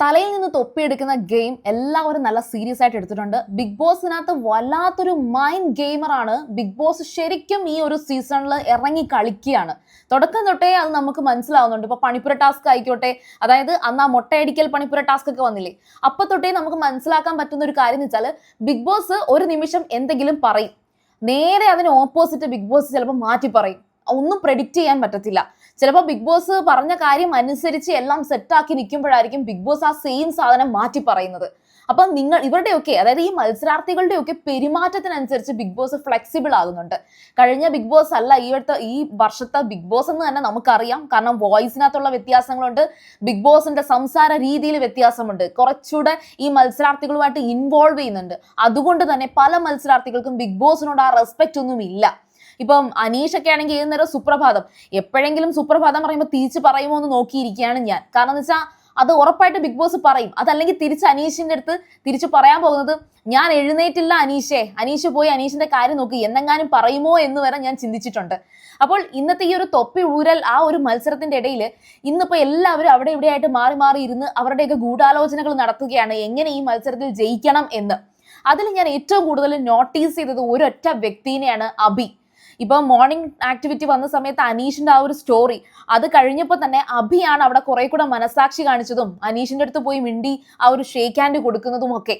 തലയിൽ നിന്ന് തൊപ്പിയെടുക്കുന്ന ഗെയിം എല്ലാവരും നല്ല സീരിയസ് ആയിട്ട് എടുത്തിട്ടുണ്ട്. ബിഗ് ബോസിനകത്ത് വല്ലാത്തൊരു മൈൻഡ് ഗെയിമറാണ് ബിഗ് ബോസ്. ശരിക്കും ഈ ഒരു സീസണിൽ ഇറങ്ങി കളിക്കുകയാണ്. തുടക്കം തൊട്ടേ അത് നമുക്ക് മനസ്സിലാവുന്നുണ്ട്. ഇപ്പൊ പണിപ്പുര ടാസ്ക് ആയിക്കോട്ടെ, അതായത് അന്ന് ആ മുട്ടയടിക്കൽ പണിപ്പുര ടാസ്ക് ഒക്കെ വന്നില്ലേ, അപ്പൊ തൊട്ടേ നമുക്ക് മനസ്സിലാക്കാൻ പറ്റുന്ന ഒരു കാര്യം എന്ന് വെച്ചാൽ ബിഗ് ബോസ് ഒരു നിമിഷം എന്തെങ്കിലും പറയും, നേരെ അതിന് ഓപ്പോസിറ്റ് ബിഗ് ബോസ് ചിലപ്പോൾ മാറ്റി പറയും. ഒന്നും പ്രെഡിക്റ്റ് ചെയ്യാൻ പറ്റത്തില്ല. ചിലപ്പോൾ ബിഗ് ബോസ് പറഞ്ഞ കാര്യം അനുസരിച്ച് എല്ലാം സെറ്റാക്കി നിൽക്കുമ്പോഴായിരിക്കും ബിഗ് ബോസ് ആ സെയിം സാധനം മാറ്റി പറയുന്നത്. അപ്പൊ ഇവരുടെയൊക്കെ, അതായത് ഈ മത്സരാർത്ഥികളുടെയൊക്കെ പെരുമാറ്റത്തിനനുസരിച്ച് ബിഗ് ബോസ് ഫ്ലെക്സിബിൾ ആകുന്നുണ്ട്. കഴിഞ്ഞ ബിഗ് ബോസ് അല്ല ഈ വർഷത്തെ ബിഗ് ബോസ് എന്ന് തന്നെ നമുക്കറിയാം. കാരണം വോയിസിനകത്തുള്ള വ്യത്യാസങ്ങളുണ്ട്, ബിഗ് ബോസിന്റെ സംസാര രീതിയിൽ വ്യത്യാസമുണ്ട്, കുറച്ചുകൂടെ ഈ മത്സരാർത്ഥികളുമായിട്ട് ഇൻവോൾവ് ചെയ്യുന്നുണ്ട്. അതുകൊണ്ട് തന്നെ പല മത്സരാർത്ഥികൾക്കും ബിഗ് ബോസിനോട് ആ റെസ്പെക്റ്റ് ഒന്നും ഇല്ല. ഇപ്പം അനീഷൊക്കെ ആണെങ്കിൽ ഏത് നേരം സുപ്രഭാതം, എപ്പോഴെങ്കിലും സുപ്രഭാതം പറയുമ്പോൾ തിരിച്ച് പറയുമോ എന്ന് നോക്കിയിരിക്കുകയാണ് ഞാൻ. കാരണം എന്ന് വെച്ചാൽ അത് ഉറപ്പായിട്ട് ബിഗ് ബോസ് പറയും. അതല്ലെങ്കിൽ തിരിച്ച് അനീഷിന്റെ അടുത്ത് തിരിച്ച് പറയാൻ പോകുന്നത്, ഞാൻ എഴുന്നേറ്റില്ല അനീഷ് പോയി അനീഷിന്റെ കാര്യം നോക്കി എന്നെങ്ങാനും പറയുമോ എന്ന് വരെ ഞാൻ ചിന്തിച്ചിട്ടുണ്ട്. അപ്പോൾ ഇന്നത്തെ ഈ ഒരു തൊപ്പി ഊരൽ ആ ഒരു മത്സരത്തിന്റെ ഇടയിൽ ഇന്നിപ്പോ എല്ലാവരും അവിടെ ഇവിടെയായിട്ട് മാറി മാറി ഇരുന്ന് അവരുടെയൊക്കെ ഗൂഢാലോചനകൾ നടത്തുകയാണ് എങ്ങനെ ഈ മത്സരത്തിൽ ജയിക്കണം എന്ന്. അതിൽ ഞാൻ ഏറ്റവും കൂടുതൽ നോട്ടീസ് ചെയ്തത് ഒരൊറ്റ വ്യക്തിനെയാണ്, അഭി. ഇപ്പൊ മോർണിംഗ് ആക്ടിവിറ്റി വന്ന സമയത്ത് അനീഷിന്റെ ആ ഒരു സ്റ്റോറി അത് കഴിഞ്ഞപ്പോൾ തന്നെ അഭിയാണ് അവിടെ കുറെ കൂടെ മനസാക്ഷി കാണിച്ചതും അനീഷിന്റെ അടുത്ത് പോയി മിണ്ടി ആ ഒരു ഷേക്ക് ഹാൻഡ് കൊടുക്കുന്നതും ഒക്കെ.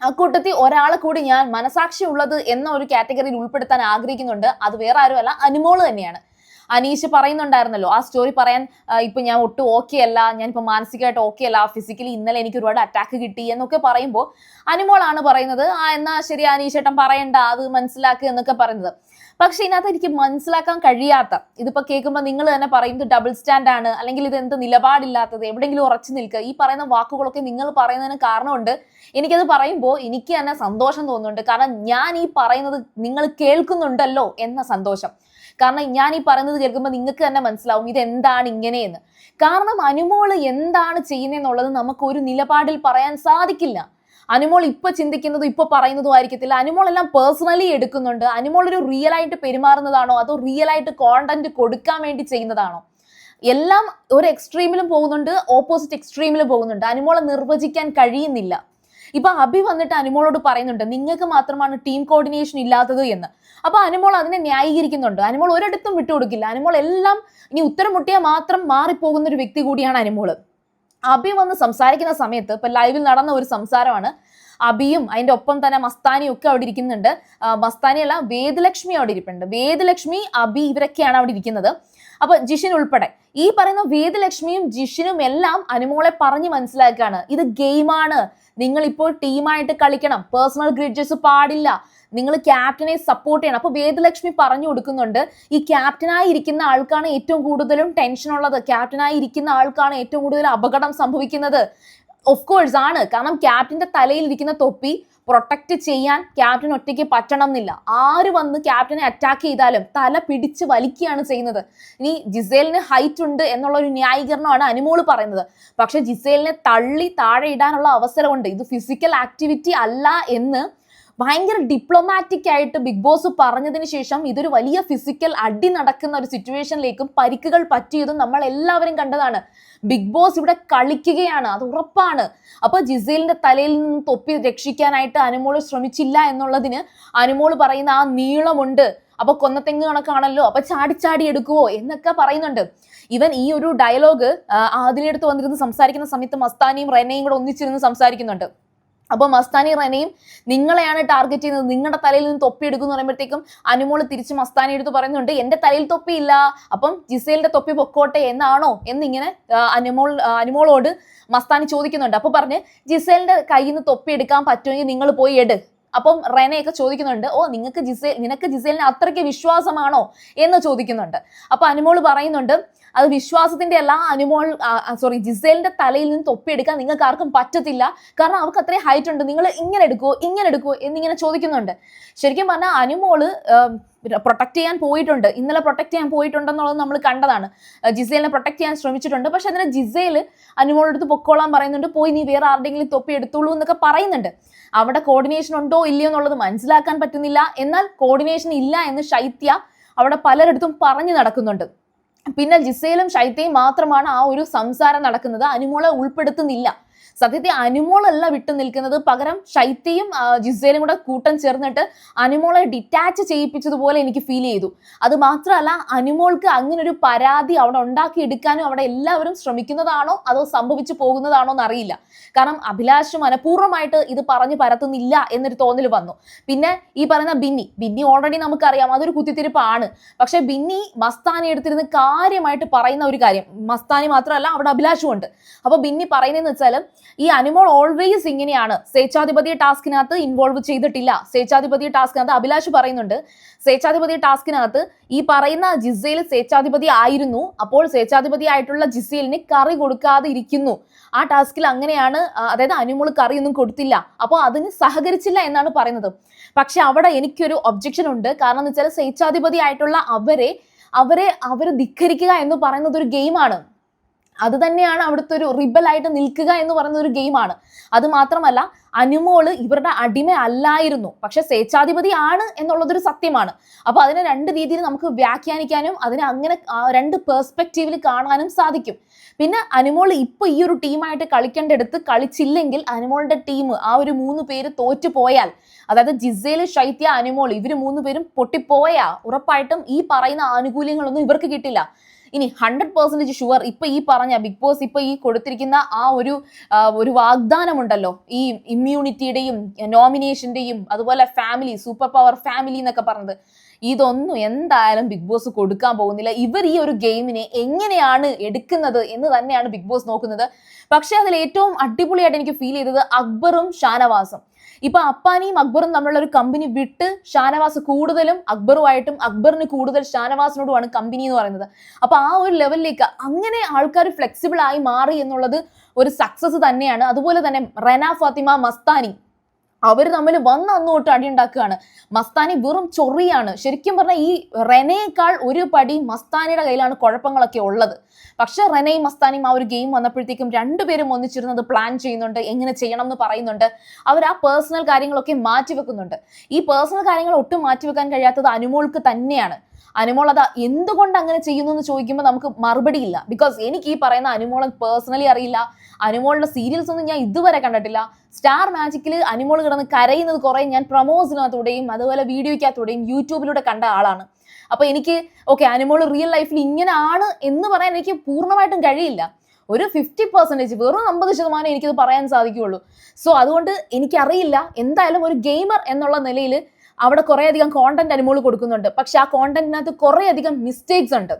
ആ കൂട്ടത്തിൽ ഒരാളെ കൂടി ഞാൻ മനസാക്ഷി ഉള്ളത് എന്ന ഒരു കാറ്റഗറിയിൽ ഉൾപ്പെടുത്താൻ ആഗ്രഹിക്കുന്നുണ്ട്. അത് വേറെ ആരുമല്ല, അനുമോള് തന്നെയാണ്. അനീഷ് പറയുന്നുണ്ടായിരുന്നല്ലോ ആ സ്റ്റോറി പറയാൻ, ഇപ്പൊ ഞാൻ ഒട്ടും ഓക്കെ അല്ല, ഞാനിപ്പോ മാനസികമായിട്ട് ഓക്കെ അല്ല, ഫിസിക്കലി ഇന്നലെ എനിക്ക് ഒരുപാട് അറ്റാക്ക് കിട്ടി എന്നൊക്കെ പറയുമ്പോൾ അനുമോളാണ് പറയുന്നത്, എന്നാ ശരി അനീഷേട്ടൻ പറയണ്ട, അത് മനസ്സിലാക്കുക എന്നൊക്കെ പറയുന്നത്. പക്ഷെ ഇതിനകത്ത് എനിക്ക് മനസ്സിലാക്കാൻ കഴിയാത്ത, ഇതിപ്പോ കേൾക്കുമ്പോൾ നിങ്ങൾ തന്നെ പറയുന്നത് ഡബിൾ സ്റ്റാൻഡ് ആണ്, അല്ലെങ്കിൽ ഇത് എന്ത് നിലപാടില്ലാത്തത്, എവിടെയെങ്കിലും ഉറച്ചു നിൽക്കുക, ഈ പറയുന്ന വാക്കുകളൊക്കെ നിങ്ങൾ പറയുന്നതിന് കാരണമുണ്ട്. എനിക്കത് പറയുമ്പോൾ എനിക്ക് തന്നെ സന്തോഷം തോന്നുന്നുണ്ട്. കാരണം ഞാൻ ഈ പറയുന്നത് നിങ്ങൾ കേൾക്കുന്നുണ്ടല്ലോ എന്ന സന്തോഷം. കാരണം ഞാൻ ഈ പറയുന്നത് കേൾക്കുമ്പോൾ നിങ്ങൾക്ക് തന്നെ മനസ്സിലാവും ഇത് എന്താണ് ഇങ്ങനെയെന്ന്. കാരണം അനുമോള് എന്താണ് ചെയ്യുന്നതെന്നുള്ളത് നമുക്ക് ഒരു നിലപാടിൽ പറയാൻ സാധിക്കില്ല. അനുമോൾ ഇപ്പൊ ചിന്തിക്കുന്നതും ഇപ്പൊ പറയുന്നതും ആയിരിക്കത്തില്ല. അനുമോൾ എല്ലാം പേഴ്സണലി എടുക്കുന്നുണ്ട്. അനുമോൾ ഒരു റിയൽ ആയിട്ട് പെരുമാറുന്നതാണോ അതോ റിയൽ ആയിട്ട് കോണ്ടന്റ് കൊടുക്കാൻ വേണ്ടി ചെയ്യുന്നതാണോ? എല്ലാം ഒരു എക്സ്ട്രീമിലും പോകുന്നുണ്ട്, ഓപ്പോസിറ്റ് എക്സ്ട്രീമിലും പോകുന്നുണ്ട്. അനുമോളെ നിർവചിക്കാൻ കഴിയുന്നില്ല. ഇപ്പൊ അഭി വന്നിട്ട് അനുമോളോട് പറയുന്നുണ്ട് നിങ്ങൾക്ക് മാത്രമാണ് ടീം കോർഡിനേഷൻ ഇല്ലാത്തത് എന്ന്. അപ്പൊ അനുമോൾ അതിനെ ന്യായീകരിക്കുന്നുണ്ട്. അനുമോൾ ഒരിടത്തും വിട്ടുകൊടുക്കില്ല. അനുമോൾ എല്ലാം ഇനി ഉത്തരം മുട്ടിയാൽ മാത്രം മാറിപ്പോകുന്ന ഒരു വ്യക്തി കൂടിയാണ് അനുമോള്. അഭി വന്ന് സംസാരിക്കുന്ന സമയത്ത് ഇപ്പൊ ലൈവിൽ നടന്ന ഒരു സംസാരമാണ്. അഭിയും അതിന്റെ ഒപ്പം തന്നെ മസ്താനിയും ഒക്കെ അവിടെ ഇരിക്കുന്നുണ്ട്. മസ്താനി അല്ല, വേദലക്ഷ്മി അവിടെ ഇരിപ്പുണ്ട്. വേദലക്ഷ്മി, അഭി ഇവരൊക്കെയാണ് അവിടെ ഇരിക്കുന്നത്. അപ്പൊ ജിഷിൻ ഉൾപ്പെടെ ഈ പറയുന്ന വേദലക്ഷ്മിയും ജിഷിനും എല്ലാം അനുമോളെ പറഞ്ഞ് മനസ്സിലാക്കുകയാണ്, ഇത് ഗെയിമാണ്, നിങ്ങൾ ഇപ്പോൾ ടീമായിട്ട് കളിക്കണം, പേഴ്സണൽ ഗ്രിഡ്ജസ് പാടില്ല, നിങ്ങൾ ക്യാപ്റ്റനെ സപ്പോർട്ട് ചെയ്യണം. അപ്പൊ വേദലക്ഷ്മി പറഞ്ഞു കൊടുക്കുന്നുണ്ട്, ഈ ക്യാപ്റ്റനായി ഇരിക്കുന്ന ആൾക്കാണ് ഏറ്റവും കൂടുതലും ടെൻഷൻ ഉള്ളത്, ക്യാപ്റ്റനായി ഇരിക്കുന്ന ആൾക്കാണ് ഏറ്റവും കൂടുതൽ അപകടം സംഭവിക്കുന്നത്. ഓഫ് കോഴ്സ് ആണ്, കാരണം ക്യാപ്റ്റന്റെ തലയിൽ ഇരിക്കുന്ന തൊപ്പി പ്രൊട്ടക്ട് ചെയ്യാൻ ക്യാപ്റ്റൻ ഒറ്റയ്ക്ക് പറ്റണം എന്നില്ല. ആര് വന്ന് ക്യാപ്റ്റനെ അറ്റാക്ക് ചെയ്താലും തല പിടിച്ച് വലിക്കുകയാണ് ചെയ്യുന്നത്. ഇനി ജിസേലിന് ഹൈറ്റ് ഉണ്ട് എന്നുള്ള ഒരു ന്യായീകരണമാണ് അനുമോള് പറയുന്നത്. പക്ഷെ ജിസേലിനെ തള്ളി താഴെ ഇടാനുള്ള അവസരമുണ്ട്. ഇത് ഫിസിക്കൽ ആക്ടിവിറ്റി അല്ല എന്ന് ഭയങ്കര ഡിപ്ലോമാറ്റിക് ആയിട്ട് ബിഗ് ബോസ് പറഞ്ഞതിന് ശേഷം ഇതൊരു വലിയ ഫിസിക്കൽ അടി നടക്കുന്ന ഒരു സിറ്റുവേഷനിലേക്കും പരിക്കുകൾ പറ്റിയതും നമ്മൾ എല്ലാവരും കണ്ടതാണ്. ബിഗ് ബോസ് ഇവിടെ കളിക്കുകയാണ്, അത് ഉറപ്പാണ്. അപ്പൊ ജിസേലിന്റെ തലയിൽ നിന്ന് തൊപ്പി രക്ഷിക്കാനായിട്ട് അനുമോള് ശ്രമിച്ചില്ല എന്നുള്ളതിന് അനുമോള് പറയുന്ന ആ നീളമുണ്ട്, അപ്പൊ കൊന്നത്തെങ്ങ് കണക്കാണല്ലോ, അപ്പൊ ചാടി എടുക്കുവോ എന്നൊക്കെ പറയുന്നുണ്ട്. ഇവൻ ഈ ഒരു ഡയലോഗ് അതിലെടുത്ത് വന്നിരുന്ന് സംസാരിക്കുന്ന സമയത്ത് മസ്താനിയും റെനയും കൂടെ ഒന്നിച്ചിരുന്ന് സംസാരിക്കുന്നുണ്ട്. അപ്പൊ മസ്താനി റെനയും നിങ്ങളെയാണ് ടാർഗറ്റ് ചെയ്യുന്നത്, നിങ്ങളുടെ തലയിൽ നിന്ന് തൊപ്പി എടുക്കുന്നു പറയുമ്പോഴത്തേക്കും അനുമോള് തിരിച്ച് മസ്താനി എടുത്ത് പറയുന്നുണ്ട്, എന്റെ തലയിൽ തൊപ്പിയില്ല, അപ്പം ജിസേലിന്റെ തൊപ്പി പൊക്കോട്ടെ എന്നാണോ എന്നിങ്ങനെ അനുമോളോട് മസ്താനി ചോദിക്കുന്നുണ്ട്. അപ്പൊ പറഞ്ഞ് ജിസേലിന്റെ കയ്യിൽ നിന്ന് തൊപ്പി എടുക്കാൻ പറ്റുമെങ്കിൽ നിങ്ങൾ പോയി എട്. അപ്പം റെനയൊക്കെ ചോദിക്കുന്നുണ്ട്, നിനക്ക് ജിസേലിന് അത്രയ്ക്ക് വിശ്വാസമാണോ എന്ന് ചോദിക്കുന്നുണ്ട്. അപ്പൊ അനുമോള് പറയുന്നുണ്ട്, അത് വിശ്വാസത്തിന്റെ അല്ല, ജിസേലിന്റെ തലയിൽ നിന്ന് തൊപ്പിയെടുക്കാൻ നിങ്ങൾക്ക് ആർക്കും പറ്റത്തില്ല, കാരണം അവർക്ക് അത്രയും ഹൈറ്റ് ഉണ്ട്, നിങ്ങൾ ഇങ്ങനെ എടുക്കുവോ എന്നിങ്ങനെ ചോദിക്കുന്നുണ്ട്. ശരിക്കും പറഞ്ഞാൽ അനുമോള് പ്രൊട്ടക്ട് ചെയ്യാൻ പോയിട്ടുണ്ട്, ഇന്നലെ പ്രൊട്ടക്ട് ചെയ്യാൻ പോയിട്ടുണ്ടെന്നുള്ളത് നമ്മൾ കണ്ടതാണ്. ജിസേലിനെ പ്രൊട്ടക്ട് ചെയ്യാൻ ശ്രമിച്ചിട്ടുണ്ട്. പക്ഷെ അതിനെ ജിസേൽ അനുമോളുടെ അടുത്ത് പൊക്കോളാൻ പറയുന്നുണ്ട്, പോയി നീ വേറെ ആരുടെയെങ്കിലും തൊപ്പി എടുത്തോളൂ എന്നൊക്കെ പറയുന്നുണ്ട്. അവിടെ കോർഡിനേഷൻ ഉണ്ടോ ഇല്ലയോ എന്നുള്ളത് മനസ്സിലാക്കാൻ പറ്റുന്നില്ല. എന്നാൽ കോർഡിനേഷൻ ഇല്ല എന്ന് ശൈത്യ അവിടെ പലരിടത്തും പറഞ്ഞു നടക്കുന്നുണ്ട്. പിന്നെ ജിസേലും ശൈത്യയും മാത്രമാണ് ആ ഒരു സംസാരം നടക്കുന്നത്, അനുമോളെ ഉൾപ്പെടുത്തുന്നില്ല. സത്യത്തിൽ അനുമോളല്ല വിട്ടു നിൽക്കുന്നത്, പകരം ശൈത്യയും ജിസേലും കൂടെ കൂട്ടം ചേർന്നിട്ട് അനുമോളെ ഡിറ്റാച്ച് ചെയ്യിപ്പിച്ചതുപോലെ എനിക്ക് ഫീൽ ചെയ്തു. അത് മാത്രമല്ല, അനുമോൾക്ക് അങ്ങനെ ഒരു പരാതി അവിടെ ഉണ്ടാക്കിയെടുക്കാനും അവിടെ എല്ലാവരും ശ്രമിക്കുന്നതാണോ അതോ സംഭവിച്ചു പോകുന്നതാണോ എന്നറിയില്ല. കാരണം അഭിലാഷ് മനഃപൂർവ്വമായിട്ട് ഇത് പറഞ്ഞു പരത്തുന്നില്ല എന്നൊരു തോന്നൽ വന്നു. പിന്നെ ഈ പറയുന്ന ബിന്നി ഓൾറെഡി നമുക്കറിയാം അതൊരു കുത്തിത്തിരിപ്പാണ്. പക്ഷെ ബിന്നി മസ്താനി എടുത്തിരുന്ന് കാര്യമായിട്ട് പറയുന്ന ഒരു കാര്യം, മസ്താനി മാത്രമല്ല അവിടെ അഭിലാഷും ഉണ്ട്. അപ്പൊ ബിന്നി പറയുന്നതെന്ന് വെച്ചാൽ ഈ അനുമോൾ ഓൾവേസ് ഇങ്ങനെയാണ്, സ്വേച്ഛാധിപതി ടാസ്കിനകത്ത് ഇൻവോൾവ് ചെയ്തിട്ടില്ല. സ്വേച്ഛാധിപതി ടാസ്കിനകത്ത് അഭിലാഷ് പറയുന്നുണ്ട്, സ്വേച്ഛാധിപതി ടാസ്കിനകത്ത് ഈ പറയുന്ന ജിസേൽ സ്വേച്ഛാധിപതി ആയിരുന്നു, അപ്പോൾ സ്വേച്ഛാധിപതി ആയിട്ടുള്ള ജിസേലിന് കറി കൊടുക്കാതെ ഇരിക്കുന്നു. ആ ടാസ്കിൽ അങ്ങനെയാണ്, അതായത് അനുമോൾ കറിയൊന്നും കൊടുത്തില്ല, അപ്പോൾ അതിന് സഹകരിച്ചില്ല എന്നാണ് പറയുന്നത്. പക്ഷെ അവിടെ എനിക്കൊരു ഒബ്ജക്ഷൻ ഉണ്ട്. കാരണം എന്ന് വെച്ചാൽ സ്വേച്ഛാധിപതി ആയിട്ടുള്ള അവരെ ധിക്കരിക്കുക എന്ന് പറയുന്നത് ഒരു ഗെയിമാണ്. അത് തന്നെയാണ് അവിടുത്തെ ഒരു റിബലായിട്ട് നിൽക്കുക എന്ന് പറയുന്ന ഒരു ഗെയിമാണ്. അത് മാത്രമല്ല, അനുമോള് ഇവരുടെ അടിമ അല്ലായിരുന്നു, പക്ഷെ സ്വേച്ഛാധിപതി ആണ് എന്നുള്ളതൊരു സത്യമാണ്. അപ്പൊ അതിനെ രണ്ട് രീതിയിൽ നമുക്ക് വ്യാഖ്യാനിക്കാനും അതിനെ അങ്ങനെ രണ്ട് പെർസ്പെക്റ്റീവിൽ കാണാനും സാധിക്കും. പിന്നെ അനുമോൾ ഇപ്പൊ ഈ ഒരു ടീമായിട്ട് കളിക്കേണ്ടടുത്ത് കളിച്ചില്ലെങ്കിൽ അനുമോളുടെ ടീം ആ ഒരു 3 പേര് തോറ്റു പോയാൽ, അതായത് ജിസേല്, ശൈത്യ, അനുമോൾ ഇവര് 3 പേരും പൊട്ടിപ്പോയാ ഉറപ്പായിട്ടും ഈ പറയുന്ന ആനുകൂല്യങ്ങളൊന്നും ഇവർക്ക് കിട്ടില്ല. ഇനി 100% ഷുവർ ഇപ്പൊ ഈ പറഞ്ഞ ബിഗ് ബോസ് ഇപ്പൊ ഈ കൊടുത്തിരിക്കുന്ന ആ ഒരു വാഗ്ദാനം ഉണ്ടല്ലോ, ഈ ഇമ്മ്യൂണിറ്റിയുടെയും നോമിനേഷന്റെയും അതുപോലെ ഫാമിലി, സൂപ്പർ പവർ ഫാമിലി എന്നൊക്കെ പറഞ്ഞത്, ഇതൊന്നും എന്തായാലും ബിഗ് ബോസ് കൊടുക്കാൻ പോകുന്നില്ല. ഇവർ ഈ ഒരു ഗെയിമിനെ എങ്ങനെയാണ് എടുക്കുന്നത് എന്ന് തന്നെയാണ് ബിഗ് ബോസ് നോക്കുന്നത്. പക്ഷെ അതിൽ ഏറ്റവും അടിപൊളിയായിട്ട് എനിക്ക് ഫീൽ ചെയ്തത് അക്ബറും ഷാനവാസും. ഇപ്പൊ അപ്പാനിയും അക്ബറും തമ്മിലുള്ള ഒരു കമ്പനി വിട്ട് ഷാനവാസ് കൂടുതലും അക്ബറുമായിട്ടും അക്ബറിന് കൂടുതൽ ഷാനവാസിനോടുമാണ് കമ്പനി എന്ന് പറയുന്നത്. അപ്പൊ ആ ഒരു ലെവലിലേക്ക് അങ്ങനെ ആൾക്കാർ ഫ്ലെക്സിബിൾ ആയി മാറി എന്നുള്ളത് ഒരു സക്സസ് തന്നെയാണ്. അതുപോലെ തന്നെ റെന, ഫാത്തിമ, മസ്താനി അവർ തമ്മിൽ അന്ന് തൊട്ട് അടി ഉണ്ടാക്കുകയാണ്. മസ്താനി വെറും ചൊറിയാണ്. ശരിക്കും പറഞ്ഞാൽ ഈ റെനയേക്കാൾ ഒരു പടി മസ്താനിയുടെ കയ്യിലാണ് കുഴപ്പങ്ങളൊക്കെ ഉള്ളത്. പക്ഷെ റെനയും മസ്താനിയും ആ ഒരു ഗെയിം വന്നപ്പോഴത്തേക്കും രണ്ടുപേരും ഒന്നിച്ചിരുന്നത് പ്ലാൻ ചെയ്യുന്നുണ്ട്, എങ്ങനെ ചെയ്യണം എന്ന് പറയുന്നുണ്ട്. അവർ ആ പേഴ്സണൽ കാര്യങ്ങളൊക്കെ മാറ്റിവെക്കുന്നുണ്ട്. ഈ പേഴ്സണൽ കാര്യങ്ങൾ ഒട്ടും മാറ്റിവെക്കാൻ കഴിയാത്തത് അനുമോൾക്ക് തന്നെയാണ്. അനുമോൾ അത് എന്തുകൊണ്ട് അങ്ങനെ ചെയ്യുന്നു എന്ന് ചോദിക്കുമ്പോൾ നമുക്ക് മറുപടിയില്ല. ബിക്കോസ് എനിക്ക് ഈ പറയുന്ന അനുമോളെ പേഴ്സണലി അറിയില്ല. അനുമോളുടെ സീരിയൽസ് ഒന്നും ഞാൻ ഇതുവരെ കണ്ടിട്ടില്ല. സ്റ്റാർ മാജിക്കിൽ അനുമോൾ കിടന്ന് കരയുന്നത് കുറെ ഞാൻ പ്രൊമോസിനകത്തൂടെയും അതുപോലെ വീഡിയോയ്ക്കകത്തൂടെയും യൂട്യൂബിലൂടെ കണ്ട ആളാണ്. അപ്പൊ എനിക്ക് അനുമോൾ റിയൽ ലൈഫിൽ ഇങ്ങനെ ആണ് എന്ന് പറയാൻ എനിക്ക് പൂർണ്ണമായിട്ടും കഴിയില്ല. ഒരു 50%, വെറും 50% എനിക്കത് പറയാൻ സാധിക്കുകയുള്ളൂ. സോ അതുകൊണ്ട് എനിക്കറിയില്ല. എന്തായാലും ഒരു ഗെയിമർ എന്നുള്ള നിലയിൽ അവിടെ കുറെ അധികം കോണ്ടന്റ് അനുമോൾ കൊടുക്കുന്നുണ്ട്. പക്ഷെ ആ കോണ്ടന്റിനകത്ത് കുറെ അധികം മിസ്റ്റേക്സ് ഉണ്ട്.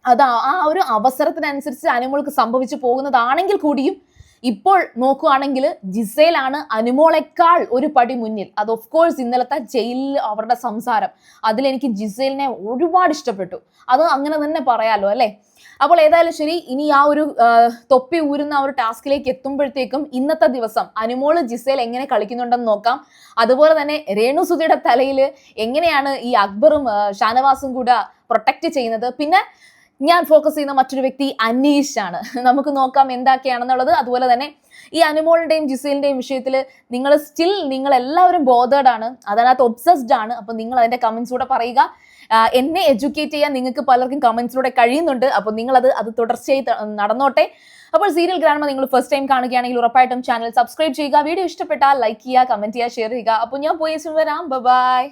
അത് ആ ഒരു അവസരത്തിനനുസരിച്ച് അനുമോൾക്ക് സംഭവിച്ചു പോകുന്നതാണെങ്കിൽ കൂടിയും ഇപ്പോൾ നോക്കുകയാണെങ്കിൽ ജിസേലാണ് അനുമോളെക്കാൾ ഒരു പടി മുന്നിൽ. അത് ഓഫ് കോഴ്സ് ഇന്നലത്തെ ജയിലിൽ അവരുടെ സംസാരം, അതിലെനിക്ക് ജിസേലിനെ ഒരുപാട് ഇഷ്ടപ്പെട്ടു. അത് അങ്ങനെ തന്നെ പറയാലോ അല്ലെ. അപ്പോൾ ഏതായാലും ശരി, ഇനി ആ ഒരു തൊപ്പി ഊരുന്ന ആ ഒരു ടാസ്കിലേക്ക് എത്തുമ്പോഴത്തേക്കും ഇന്നത്തെ ദിവസം അനുമോള് ജിസേൽ എങ്ങനെ കളിക്കുന്നുണ്ടെന്ന് നോക്കാം. അതുപോലെ തന്നെ രേണുസുതിയുടെ തലയിൽ എങ്ങനെയാണ് ഈ അക്ബറും ഷാനവാസും കൂടെ പ്രൊട്ടക്ട് ചെയ്യുന്നത്. പിന്നെ ഞാൻ ഫോക്കസ് ചെയ്യുന്ന മറ്റൊരു വ്യക്തി അനീഷാണ്. നമുക്ക് നോക്കാം എന്തൊക്കെയാണെന്നുള്ളത്. അതുപോലെ തന്നെ ഈ അനുമോളിന്റെയും ജിസേലിന്റെയും വിഷയത്തിൽ നിങ്ങൾ എല്ലാവരും ബോധേഡ് ആണ്, അതിനകത്ത് ഒബ്സസ്ഡ് ആണ്. അപ്പൊ നിങ്ങൾ അതിന്റെ കമന്റ്സ് കൂടെ പറയുക. എന്നെ എഡ്യൂക്കേറ്റ് ചെയ്യാൻ നിങ്ങൾക്ക് പലർക്കും കമന്റ്സിലൂടെ കഴിയുന്നുണ്ട്. അപ്പോൾ നിങ്ങൾ അത് തുടർച്ചയായി നടന്നോട്ടെ. അപ്പോൾ സീരിയൽ ഗ്രാൻഡ്മ നിങ്ങൾ ഫസ്റ്റ് ടൈം കാണുകയാണെങ്കിൽ ഉറപ്പായിട്ടും ചാനൽ സബ്സ്ക്രൈബ് ചെയ്യുക. വീഡിയോ ഇഷ്ടപ്പെട്ടാൽ ലൈക്ക് ചെയ്യുക, കമന്റ് ചെയ്യുക, ഷെയർ ചെയ്യുക. അപ്പോൾ ഞാൻ പോയി വരാം. ബൈ.